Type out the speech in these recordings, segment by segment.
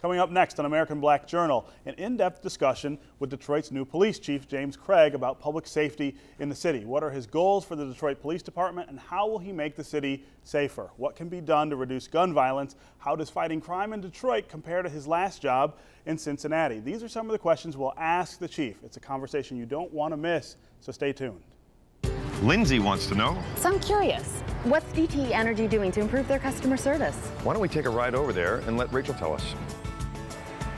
Coming up next on American Black Journal, an in-depth discussion with Detroit's new police chief, James Craig, about public safety in the city. What are his goals for the Detroit Police Department, and how will he make the city safer? What can be done to reduce gun violence? How does fighting crime in Detroit compare to his last job in Cincinnati? These are some of the questions we'll ask the chief. It's a conversation you don't want to miss, so stay tuned. Lindsay wants to know. So I'm curious, what's DTE Energy doing to improve their customer service? Why don't we take a ride over there and let Rachel tell us?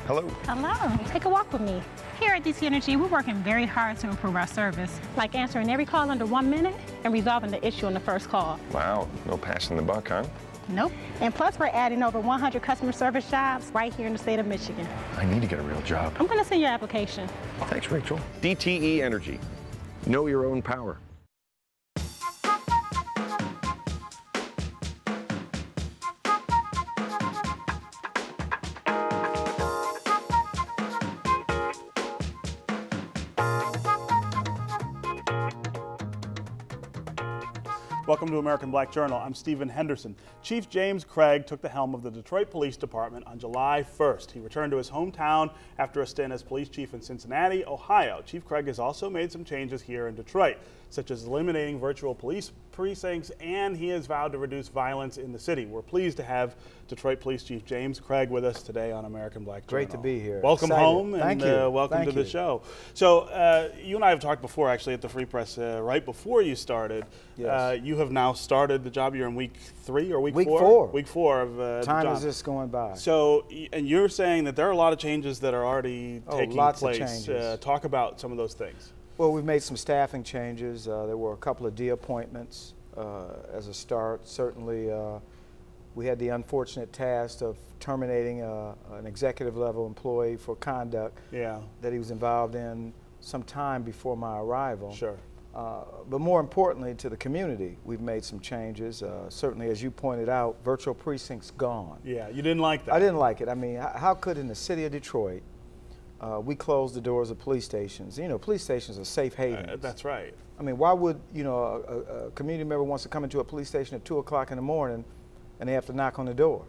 Hello. Hello. Take a walk with me. Here at DTE Energy, we're working very hard to improve our service, like answering every call under 1 minute and resolving the issue on the first call. Wow, no passing the buck, huh? Nope. And plus, we're adding over 100 customer service jobs right here in the state of Michigan. I need to get a real job. I'm going to send your application. Thanks, Rachel. DTE Energy. Know your own power. Welcome to American Black Journal. I'm Stephen Henderson. Chief James Craig took the helm of the Detroit Police Department on July 1st. He returned to his hometown after a stint as police chief in Cincinnati, Ohio. Chief Craig has also made some changes here in Detroit, such as eliminating virtual police precincts, and he has vowed to reduce violence in the city. We're pleased to have Detroit Police Chief James Craig with us today on American Black Journal. Great to be here. Welcome Excited. home, and Thank you. welcome to the show. So you and I have talked before, actually, at the Free Press right before you started. Yes. You have now started the job. You're in week 3 or week 4? Week 4. Week 4 of the Time job. is just going by. So, and you're saying that there are a lot of changes that are already taking lots place. of changes. Talk about some of those things. Well, we've made some staffing changes. There were a couple of de-appointments as a start. Certainly, we had the unfortunate task of terminating an executive level employee for conduct that he was involved in some time before my arrival. Sure. But more importantly, to the community, we've made some changes. Certainly, as you pointed out, virtual precincts gone. Yeah, you didn't like that. I didn't like it. I mean, how could in the city of Detroit, we close the doors of police stations? You know, police stations are safe havens. That's right. I mean, why would, you know, a community member wants to come into a police station at 2 o'clock in the morning and they have to knock on the door?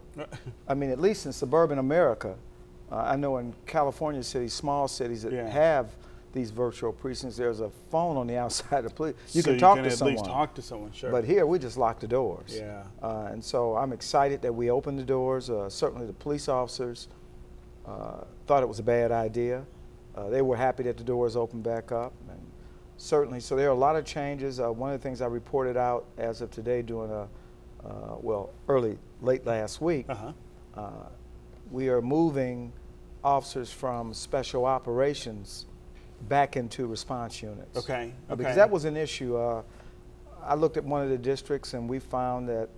I mean, at least in suburban America, I know in California cities, small cities that have these virtual precincts, there's a phone on the outside of the police. You can talk to someone. At least talk to someone, sure. But here, we just lock the doors. Yeah. And so I'm excited that we opened the doors. Certainly the police officers thought it was a bad idea. They were happy that the doors opened back up. And certainly, so there are a lot of changes. One of the things I reported out as of today during late last week, we are moving officers from special operations back into response units. Okay. Because that was an issue. I looked at one of the districts and we found that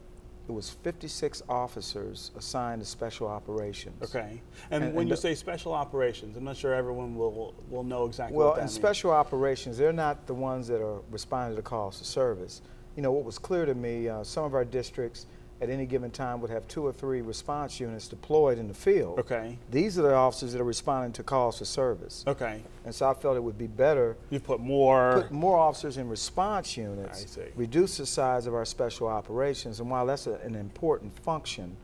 it was 56 officers assigned to special operations. Okay. And when you say special operations, I'm not sure everyone will know exactly what that means. Well, in special operations, they're not the ones that are responding to calls for service. You know, what was clear to me, some of our districts at any given time would have 2 or 3 response units deployed in the field. Okay. These are the officers that are responding to calls for service. Okay. And so I felt it would be better. You put more officers in response units. I see. Reduce the size of our special operations, and while that's an important function,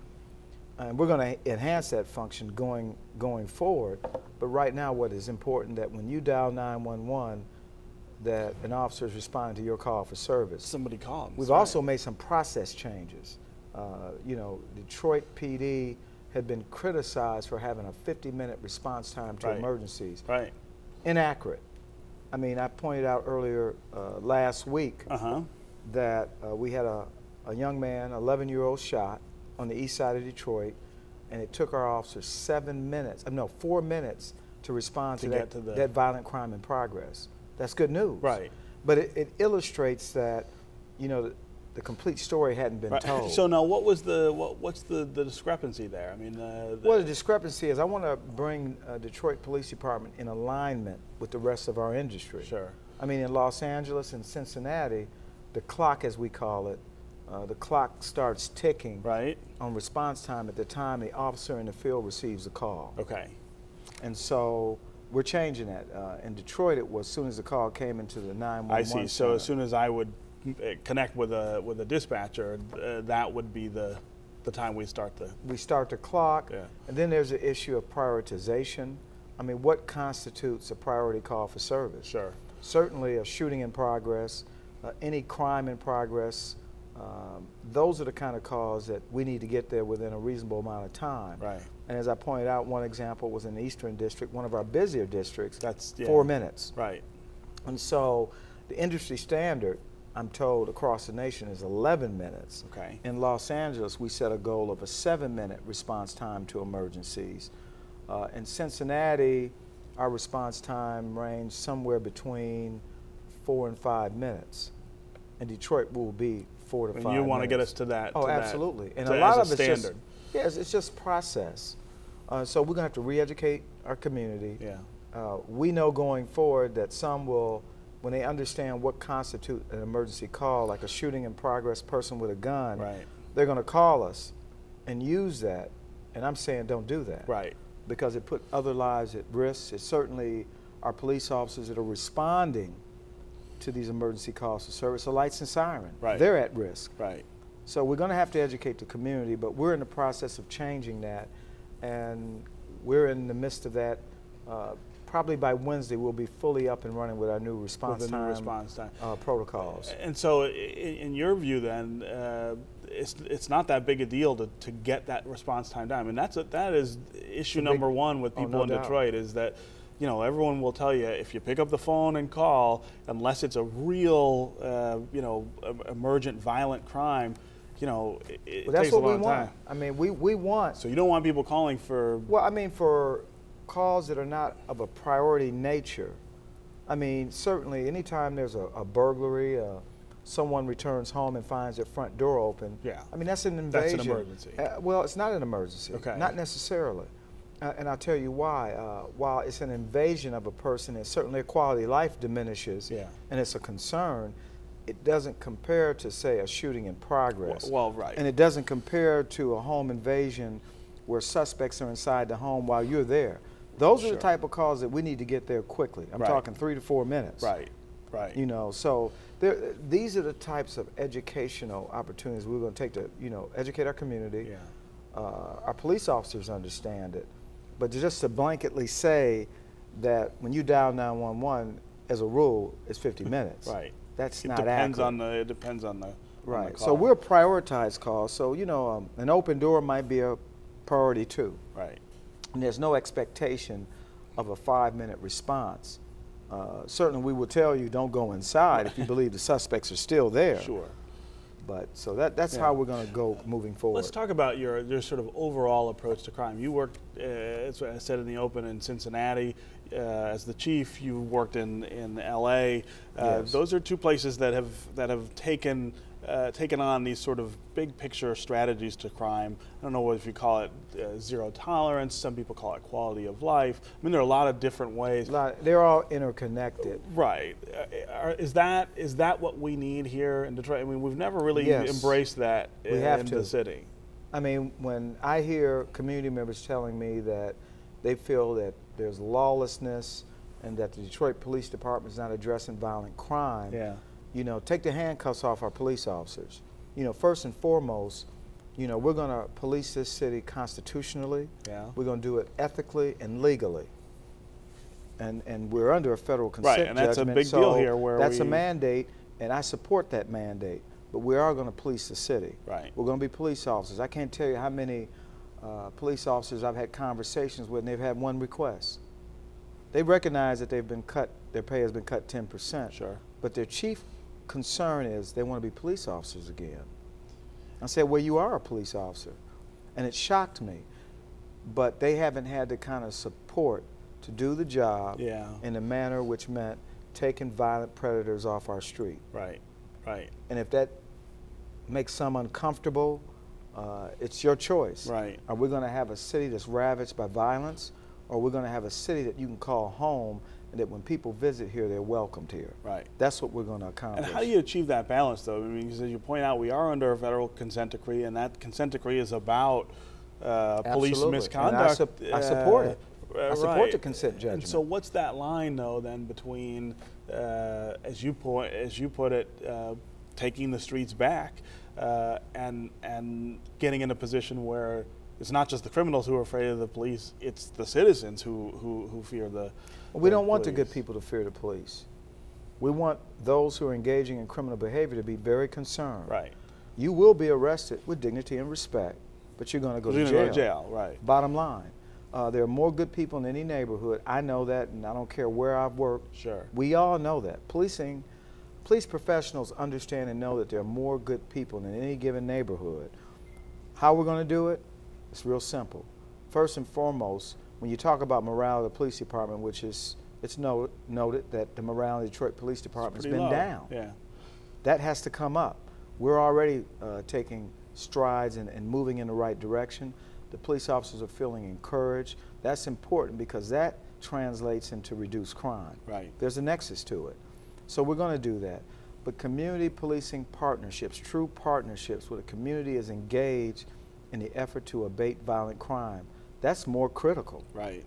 and we're going to enhance that function going forward. But right now, what is important that when you dial 911, that an officer is responding to your call for service. Somebody comes. We've also made some process changes. You know, Detroit PD had been criticized for having a 50-minute response time to emergencies. Right. Inaccurate. I mean, I pointed out earlier last week that we had a young man, 11-year-old, shot on the east side of Detroit, and it took our officers 4 minutes to respond to that violent crime in progress. That's good news. Right. But it illustrates that, you know, the complete story hadn't been told. So now, what's the discrepancy there? I mean, well, the discrepancy is I want to bring Detroit Police Department in alignment with the rest of our industry. Sure. I mean, in Los Angeles and Cincinnati, the clock, as we call it, the clock starts ticking on response time at the time the officer in the field receives a call. Okay. And so we're changing that. In Detroit, it was as soon as the call came into the 911 I see. center. So as soon as I would connect with a dispatcher, that would be the the time we start the clock. Yeah. And then there's the issue of prioritization. I mean, what constitutes a priority call for service? Sure. Certainly a shooting in progress, any crime in progress, those are the kind of calls that we need to get there within a reasonable amount of time. Right. And as I pointed out, one example was in the Eastern District, one of our busier districts. That's 4 minutes. Right. And so the industry standard, I'm told, across the nation is 11 minutes. Okay. In Los Angeles, we set a goal of a 7-minute response time to emergencies. In Cincinnati, our response time ranged somewhere between 4 and 5 minutes. In Detroit, will be 4 to 5 minutes. And you want to get us to that? Oh, to absolutely. That, and to, a lot as of a it's standard. just, yes, it's just process. So we're going to have to re-educate our community. Yeah. We know going forward that some will, when they understand what constitutes an emergency call, like a shooting in progress person with a gun, Right. they're going to call us and use that. And I'm saying don't do that. Right. Because it put other lives at risk. It's certainly our police officers that are responding to these emergency calls for service, the lights and siren. Right. They're at risk. Right. So we're going to have to educate the community, but we're in the process of changing that, and we're in the midst of that. Probably by Wednesday, we'll be fully up and running with our new response time protocols. And so, in your view, then, it's not that big a deal to get that response time down. I mean, that is issue number one with people in Detroit, is that, you know, everyone will tell you, if you pick up the phone and call, unless it's a real, you know, emergent violent crime, you know, it takes a long time. I mean, we want. So you don't want people calling for. Well, I mean, for calls that are not of a priority nature. I mean, certainly anytime there's a burglary, someone returns home and finds their front door open. Yeah. I mean, that's an invasion. That's an emergency. Well, it's not an emergency. Okay. Not necessarily. And I'll tell you why. While it's an invasion of a person, and certainly their quality of life diminishes, Yeah. and it's a concern, it doesn't compare to, say, a shooting in progress. Well, right. And it doesn't compare to a home invasion where suspects are inside the home while you're there. Those are the type of calls that we need to get there quickly. I'm talking 3 to 4 minutes. Right, right. You know, so these are the types of educational opportunities we're going to take to, you know, educate our community. Yeah. Our police officers understand it. But just to blanketly say that when you dial 911, as a rule, it's 50 minutes. Right. That's It not depends accurate. on the. It depends on the. Right. On the call. So we'll prioritize calls. So, you know, an open door might be a priority too. Right. And there's no expectation of a 5-minute response. Certainly we will tell you don't go inside if you believe the suspects are still there. Sure. But so that's how we're going to go moving forward. Let's talk about your sort of overall approach to crime. You worked, as I said in the open, in Cincinnati. As the chief, you worked in L.A. Yes. Those are two places that have taken on these sort of big picture strategies to crime. I don't know if you call it zero tolerance. Some people call it quality of life. I mean, there are a lot of different ways. They're all interconnected. Right. Is that what we need here in Detroit? I mean, we've never really embraced that in the city. I mean, when I hear community members telling me that they feel that there's lawlessness and that the Detroit Police Department is not addressing violent crime, you know, take the handcuffs off our police officers. You know, first and foremost, you know, we're going to police this city constitutionally. Yeah. We're going to do it ethically and legally. And we're under a federal consent judgment. Right, and that's a big so deal here. Where that's a mandate, and I support that mandate. But we are going to police the city. Right. We're going to be police officers. I can't tell you how many police officers I've had conversations with, and they've had one request. They recognize that they've been cut, their pay has been cut 10%. Sure. But their chief concern is they want to be police officers again. I said, well, you are a police officer. And it shocked me. But they haven't had the kind of support to do the job in a manner which meant taking violent predators off our street. Right, right. And if that makes some uncomfortable, it's your choice. Right. Are we going to have a city that's ravaged by violence, or are we going to have a city that you can call home and that when people visit here, they're welcomed here? Right. That's what we're going to accomplish. And how do you achieve that balance, though? I mean, because as you point out, we are under a federal consent decree, and that consent decree is about police misconduct. And I support it. I support the consent judgment. And so what's that line, though, then between, as you put it, taking the streets back? and getting in a position where it's not just the criminals who are afraid of the police, it's the citizens who fear the We don't want the police. good people to fear the police. We want those who are engaging in criminal behavior to be very concerned. Right. You will be arrested with dignity and respect, but you're going to go You're to gonna jail. go to jail, right. Bottom line. There are more good people in any neighborhood. I know that, and I don't care where I've worked. Sure. We all know that. Police professionals understand and know that there are more good people in any given neighborhood. How we're going to do it? It's real simple. First and foremost, when you talk about morale of the police department, which is, it's noted that the morale of the Detroit Police Department has been low. down. Yeah. That has to come up. We're already taking strides and moving in the right direction. The police officers are feeling encouraged. That's important because that translates into reduced crime. Right. There's a nexus to it. So we're going to do that. But community policing partnerships, true partnerships where the community is engaged in the effort to abate violent crime, that's more critical. Right.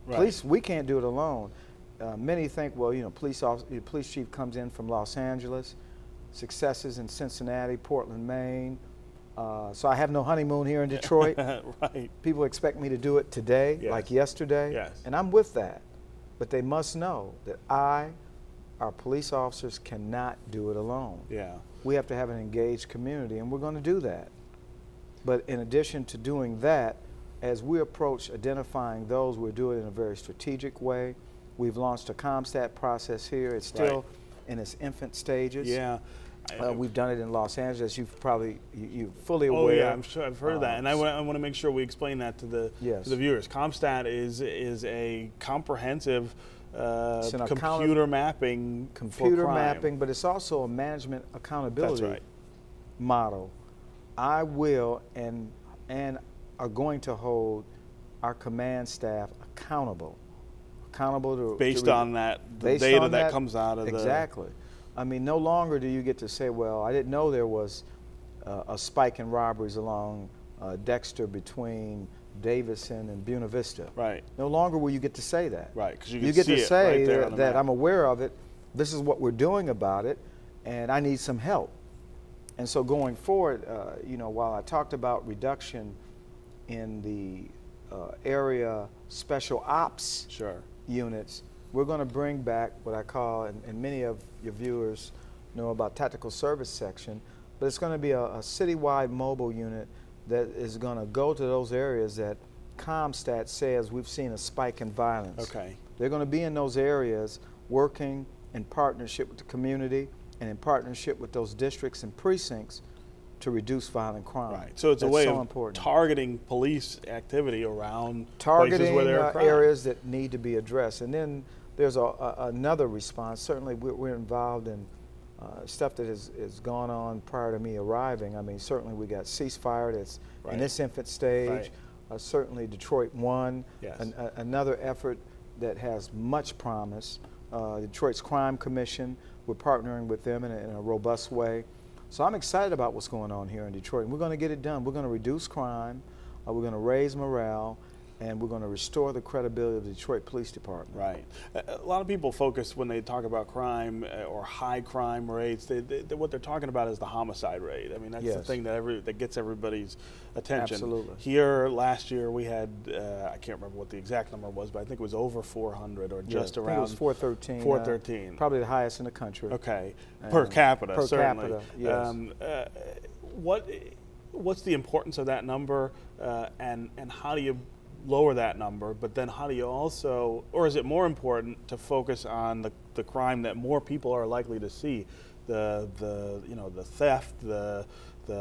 Right. Police, we can't do it alone. Many think, well, you know, the police chief comes in from Los Angeles, successes in Cincinnati, Portland, Maine. So I have no honeymoon here in Detroit. Right. People expect me to do it today, Yes. like yesterday. Yes. And I'm with that. But they must know that our police officers cannot do it alone. Yeah. We have to have an engaged community, and we're going to do that. But in addition to doing that, as we approach identifying those, we're doing it in a very strategic way. We've launched a CompStat process here. It's still Right. in its infant stages. Yeah. We've done it in Los Angeles. You've probably, you're fully aware. Oh yeah, I'm sure I've heard of that, and I want to make sure we explain that to the Yes. to the viewers. CompStat is a comprehensive It's an computer mapping for computer crime. mapping, but it's also a management accountability That's right. model. I will and are going to hold our command staff accountable to Based on that, the based data on that comes out of exactly. I mean, no longer do you get to say, well, I didn't know there was a spike in robberies along Dexter between Davison and Buena Vista. Right. No longer will you get to say that. Right, 'cause you get see to it say right there on the that map. I'm aware of it, this is what we're doing about it, and I need some help. And so going forward, you know, while I talked about reduction in the area special ops Sure. units, we're going to bring back what I call, and many of your viewers know about tactical service section, but it's going to be a citywide mobile unit that is going to go to those areas that CompStat says we've seen a spike in violence. Okay. They're going to be in those areas working in partnership with the community and in partnership with those districts and precincts to reduce violent crime. Right. So it's a That's way so of important. targeting police activity around places Targeting where there are crime. areas that need to be addressed. And then there's another response. Certainly we're involved in stuff that has gone on prior to me arriving. I mean, certainly we got ceasefire that's Right. in its infant stage. Right. Certainly Detroit One, Yes. another effort that has much promise. Detroit's Crime Commission, we're partnering with them in a robust way. So I'm excited about what's going on here in Detroit, and we're going to get it done. We're going to reduce crime, we're going to raise morale, and we're going to restore the credibility of the Detroit Police Department. Right. A lot of people focus when they talk about crime or high crime rates. What they're talking about is the homicide rate. I mean, that's the Yes. thing that gets everybody's attention. Absolutely. Here last year we had I can't remember what the exact number was, but I think it was over 400 or just I think around. it was 413. 413. Probably the highest in the country. Okay. Per capita, per certainly. capita, yes. What's the importance of that number, and how do you lower that number? But then how do you also, or is it more important to focus on the crime that more people are likely to see, the theft, the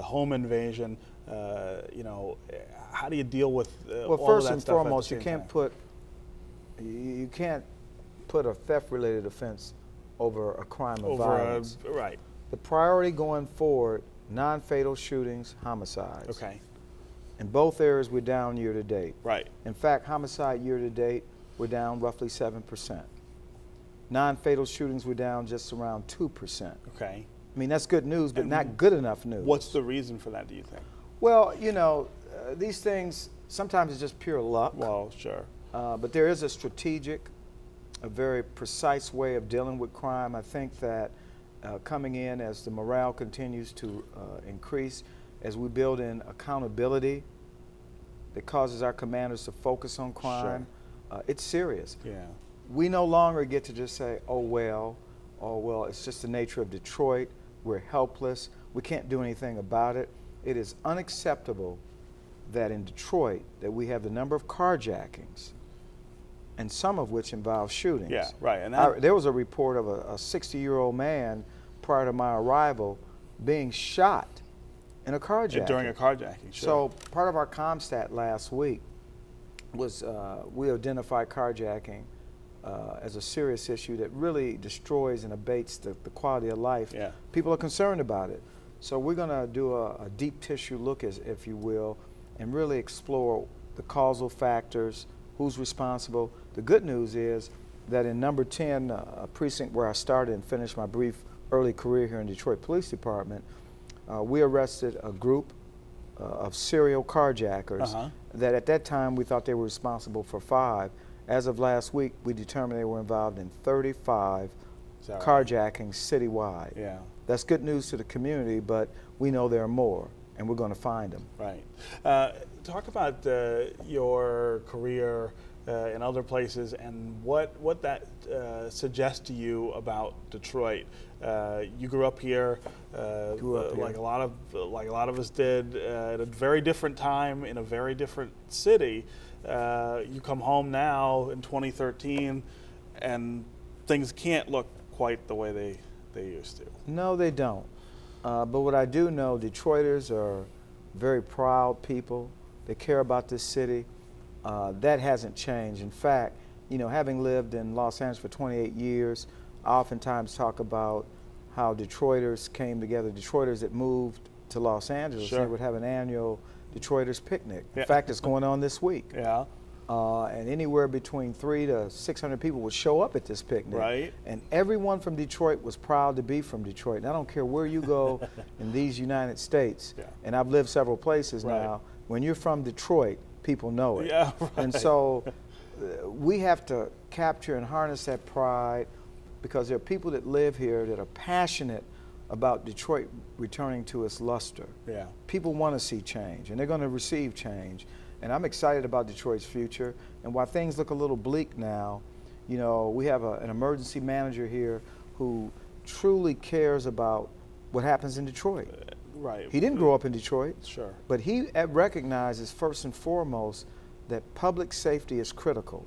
home invasion? How do you deal with Well, all first of that and stuff at the foremost, same you can't put a theft-related offense over a crime of time? violence. Right. The priority going forward: non-fatal shootings, homicides. Okay. In both areas, we're down year to date. Right. In fact, homicide year to date, we're down roughly 7%. Non-fatal shootings, we're down just around 2%. Okay. I mean, that's good news, but not good enough news. What's the reason for that, do you think? Well, you know, these things, sometimes it's just pure luck. Well, sure. But there is a strategic, a very precise way of dealing with crime. I think that coming in as the morale continues to increase, as we build in accountability that causes our commanders to focus on crime. Sure. It's serious. Yeah. We no longer get to just say, oh well, it's just the nature of Detroit. We're helpless. We can't do anything about it. It is unacceptable that in Detroit that we have the number of carjackings, and some of which involve shootings. Yeah, right. And there was a report of a 60-year-old man prior to my arrival being shot in a carjacking. During a carjacking, sure. So part of our CompStat last week was we identified carjacking as a serious issue that really destroys and abates the quality of life. Yeah. People are concerned about it. So we're going to do a deep tissue look, if you will, and really explore the causal factors, who's responsible. The good news is that in number 10, a precinct where I started and finished my brief early career here in Detroit Police Department, we arrested a group of serial carjackers that at that time we thought they were responsible for 5. As of last week, we determined they were involved in 35 carjackings citywide. Yeah. That's good news to the community, but we know there are more, and we're going to find them. Right. Talk about your career in other places and what that suggests to you about Detroit. You grew up here, like a lot of us did, at a very different time in a very different city. You come home now in 2013, and things can't look quite the way they used to. No, they don't. But what I do know, Detroiters are very proud people. They care about this city. That hasn't changed. In fact, you know, having lived in Los Angeles for 28 years, I oftentimes talk about how Detroiters came together. Detroiters that moved to Los Angeles, sure. They would have an annual Detroiters picnic. Yeah. In fact, it's going on this week. Yeah. And anywhere between 300 to 600 people would show up at this picnic. Right. And everyone from Detroit was proud to be from Detroit. And I don't care where you go in these United States, yeah. and I've lived several places right. now, when you're from Detroit, people know it. Yeah, right. And so we have to capture and harness that pride, because there are people that live here that are passionate about Detroit returning to its luster. Yeah. People want to see change, and they're going to receive change. And I'm excited about Detroit's future. And while things look a little bleak now, you know, we have an emergency manager here who truly cares about what happens in Detroit. Right. He didn't grow up in Detroit. Sure. But he recognizes first and foremost that public safety is critical.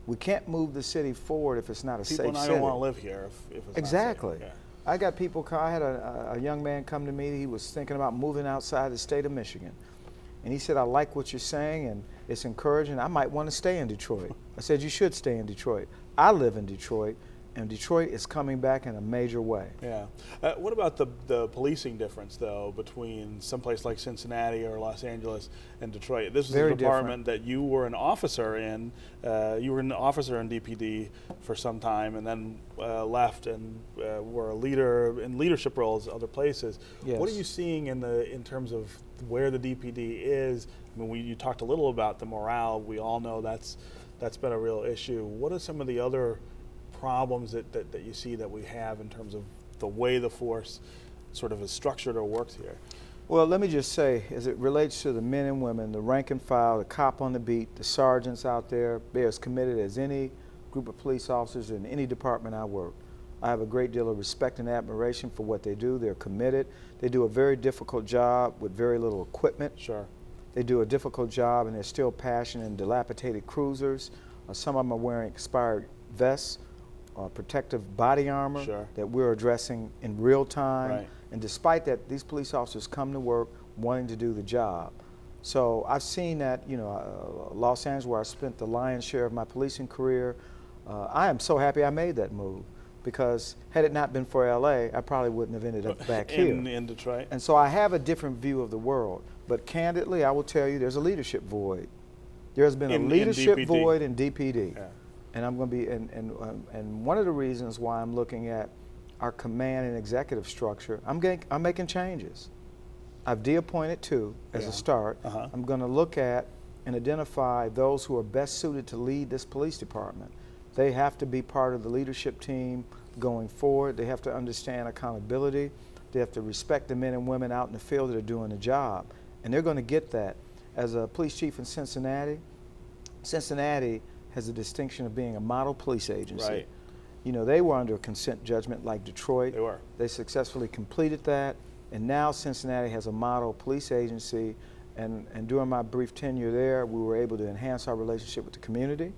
We can't move the city forward if it's not a safe city. People don't want to live here if it's exactly. not safe. Yeah. I got people, I had a young man come to me, he was thinking about moving outside the state of Michigan. And he said, I like what you're saying, and it's encouraging. I might want to stay in Detroit. I said, you should stay in Detroit. I live in Detroit, and Detroit is coming back in a major way. Yeah. What about the policing difference, though, between someplace like Cincinnati or Los Angeles and Detroit? This is a department that you were an officer in. You were an officer in DPD for some time, and then left and were a leader in leadership roles other places. Yes. What are you seeing in terms of where the DPD is? I mean, you talked a little about the morale. We all know that's been a real issue. What are some of the other problems that you see that we have in terms of the way the force sort of is structured or works here? Well, let me just say, as it relates to the men and women, the rank and file, the cop on the beat, the sergeants out there, they're as committed as any group of police officers in any department I work. I have a great deal of respect and admiration for what they do. They're committed. They do a very difficult job with very little equipment. Sure. They do a difficult job, and they're still passionate in dilapidated cruisers. Some of them are wearing expired vests, protective body armor sure. that we're addressing in real time. Right. And despite that, these police officers come to work wanting to do the job. So I've seen that, you know, Los Angeles, where I spent the lion's share of my policing career. I am so happy I made that move, because had it not been for LA, I probably wouldn't have ended up back here. In Detroit. And so I have a different view of the world. But candidly, I will tell you, there's a leadership void. There's been a leadership void in DPD. Yeah. And I'm going to be, and one of the reasons why I'm looking at our command and executive structure, I'm making changes. I've de-appointed 2 as a start. I'm going to look at and identify those who are best suited to lead this police department. They have to be part of the leadership team going forward. They have to understand accountability. They have to respect the men and women out in the field that are doing the job. And they're going to get that. As a police chief in Cincinnati, Cincinnati has the distinction of being a model police agency. Right. You know, they were under a consent judgment like Detroit. They were. They successfully completed that, and now Cincinnati has a model police agency, and during my brief tenure there, we were able to enhance our relationship with the community.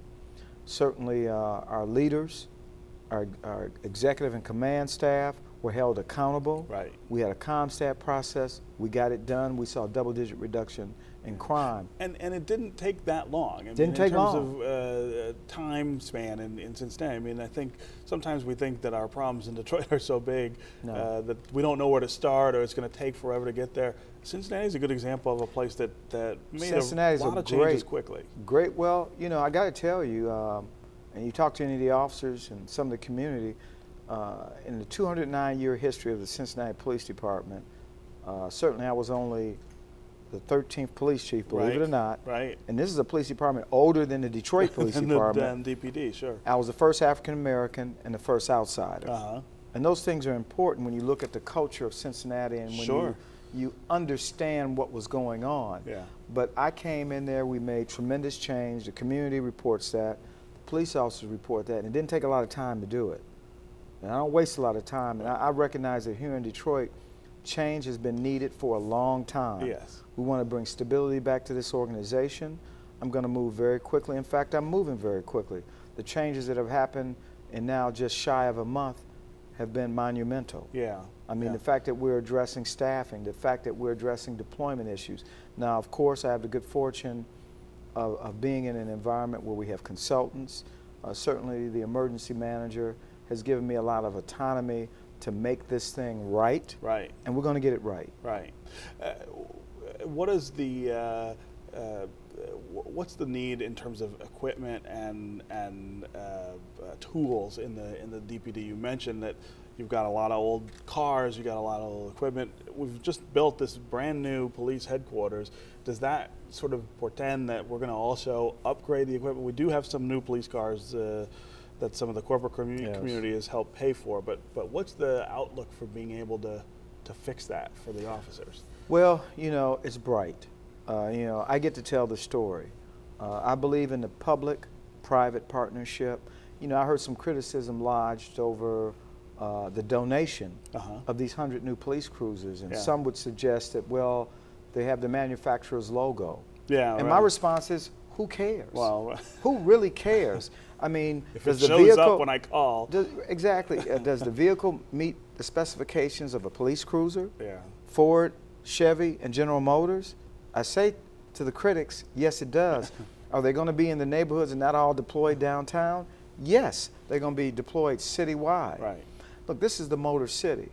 Certainly our leaders, our executive and command staff were held accountable. Right. We had a CompStat process. We got it done. We saw a double-digit reduction in crime. And it didn't take that long. Didn't take long. In terms of time span in Cincinnati, I mean, I think sometimes we think that our problems in Detroit are so big that we don't know where to start, or it's going to take forever to get there. Cincinnati is a good example of a place that made a lot of changes quickly. Great. Well, you know, I got to tell you, and you talk to any of the officers and some of the community, in the 209-year history of the Cincinnati Police Department, certainly I was only the 13th police chief, believe it or not. Right. And this is a police department older than the Detroit Police Department. Than DPD, sure. I was the first African American and the first outsider. Uh-huh. And those things are important when you look at the culture of Cincinnati and when you understand what was going on. Yeah. But I came in there, we made tremendous change. The community reports that, the police officers report that, and it didn't take a lot of time to do it. And I don't waste a lot of time, and I recognize that here in Detroit, change has been needed for a long time. Yes. We want to bring stability back to this organization. I'm going to move very quickly. In fact, I'm moving very quickly. The changes that have happened in now just shy of a month have been monumental. Yeah. I mean, the fact that we're addressing staffing, the fact that we're addressing deployment issues. Now, of course, I have the good fortune of being in an environment where we have consultants. Certainly, the emergency manager has given me a lot of autonomy to make this thing right. Right. And we're going to get it right. Right. What is the what's the need in terms of equipment and tools in the DPD? You mentioned that you've got a lot of old cars, you got a lot of old equipment. We've just built this brand new police headquarters. Does that sort of portend that we're going to also upgrade the equipment? We do have some new police cars that some of the corporate community has helped pay for, but what's the outlook for being able to fix that for the officers? Well, you know, it's bright. You know, I get to tell the story. I believe in the public-private partnership. You know, I heard some criticism lodged over the donation of these 100 new police cruisers, and some would suggest that, well, they have the manufacturer's logo. Yeah. And my response is, who cares? Well, who really cares? I mean, if it shows up when I call. Exactly. Does the vehicle meet the specifications of a police cruiser? Yeah. Ford, Chevy, and General Motors? I say to the critics, yes, it does. Are they going to be in the neighborhoods and not all deployed downtown? Yes, they're going to be deployed citywide. Right. Look, this is the Motor City.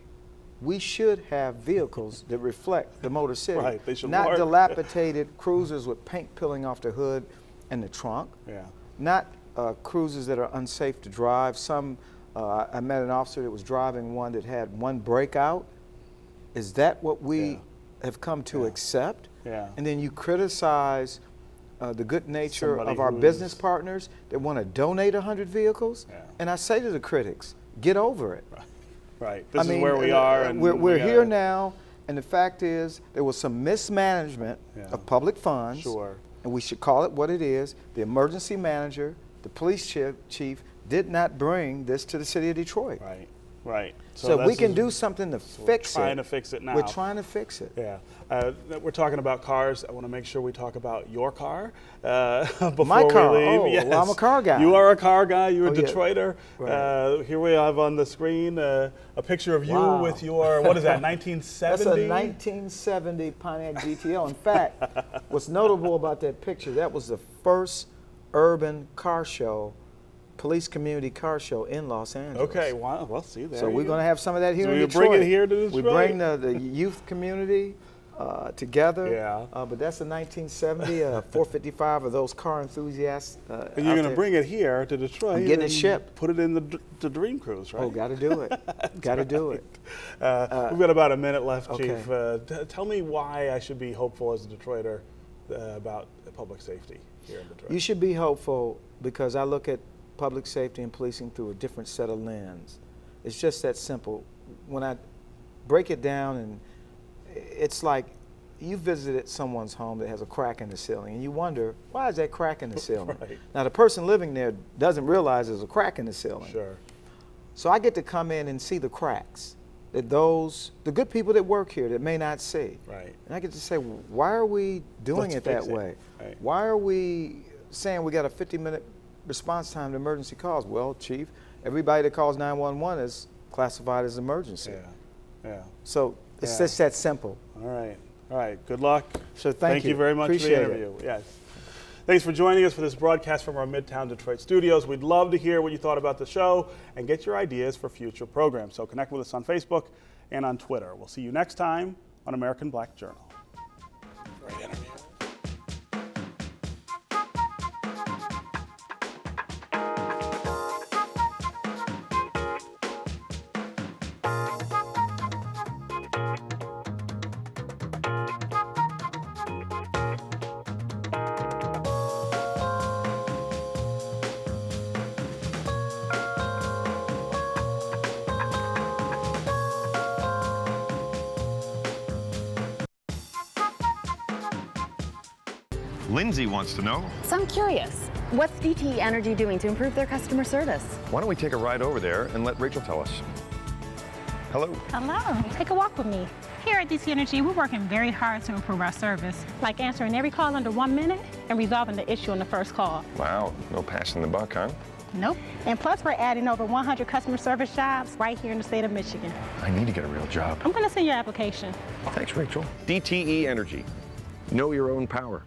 We should have vehicles that reflect the Motor City. Right, they should not dilapidated cruisers with paint peeling off the hood and the trunk. Yeah. Not cruisers that are unsafe to drive. I met an officer that was driving one that had one breakout. Is that what we have come to accept? Yeah. And then you criticize the good nature of our business partners that want to donate 100 vehicles. Yeah. And I say to the critics, get over it. Right. This is where we are. And we're here now, and the fact is there was some mismanagement of public funds. Sure. And we should call it what it is. The emergency manager, the police chief did not bring this to the city of Detroit. Right. Right. So we can do something to fix it. We're trying to fix it now. We're trying to fix it. Yeah. We're talking about cars. I want to make sure we talk about your car before My car. we leave. Oh, yes. Well, I'm a car guy. You are a car guy. You're a Detroiter. Yeah. Right. Here we have on the screen a picture of you with your, what is that, 1970? That's a 1970 Pontiac GTO. In fact, what's notable about that picture, that was the first urban car show, police community car show in Los Angeles. Okay, wow, well, see, there So we're going to have some of that here in Detroit. So we bring it here to Detroit. We bring the youth community together. Yeah. But that's a 1970 455 of those car enthusiasts. And you're going to bring it here to Detroit. I'm getting it shipped. Put it in the Dream Cruise, right? Oh, got to do it. Got to do it. We've got about a minute left, Chief. Tell me why I should be hopeful as a Detroiter about public safety here in Detroit. You should be hopeful because I look at public safety and policing through a different set of lens. It's just that simple. When I break it down, and it's like you visited someone's home that has a crack in the ceiling, and you wonder, why is that crack in the ceiling? Right. Now, the person living there doesn't realize there's a crack in the ceiling. Sure. So I get to come in and see the cracks that the good people that work here that may not see. Right. And I get to say, why are we doing it that way? Right. Why are we saying we got a 50-minute response time to emergency calls? Well, Chief, everybody that calls 911 is classified as emergency. Yeah. Yeah. So it's just that simple. All right. All right. Good luck. So thank you. Very much Appreciate for the interview. Yes. Thanks for joining us for this broadcast from our Midtown Detroit studios. We'd love to hear what you thought about the show and get your ideas for future programs. So connect with us on Facebook and on Twitter. We'll see you next time on American Black Journal. Great interview. Lindsay wants to know. So I'm curious, what's DTE Energy doing to improve their customer service? Why don't we take a ride over there and let Rachel tell us? Hello. Hello. Take a walk with me. Here at DC Energy, we're working very hard to improve our service, like answering every call under 1 minute and resolving the issue on the first call. Wow, no passing the buck, huh? Nope. And plus, we're adding over 100 customer service jobs right here in the state of Michigan. I need to get a real job. I'm going to send your application. Thanks, Rachel. DTE Energy. Know your own power.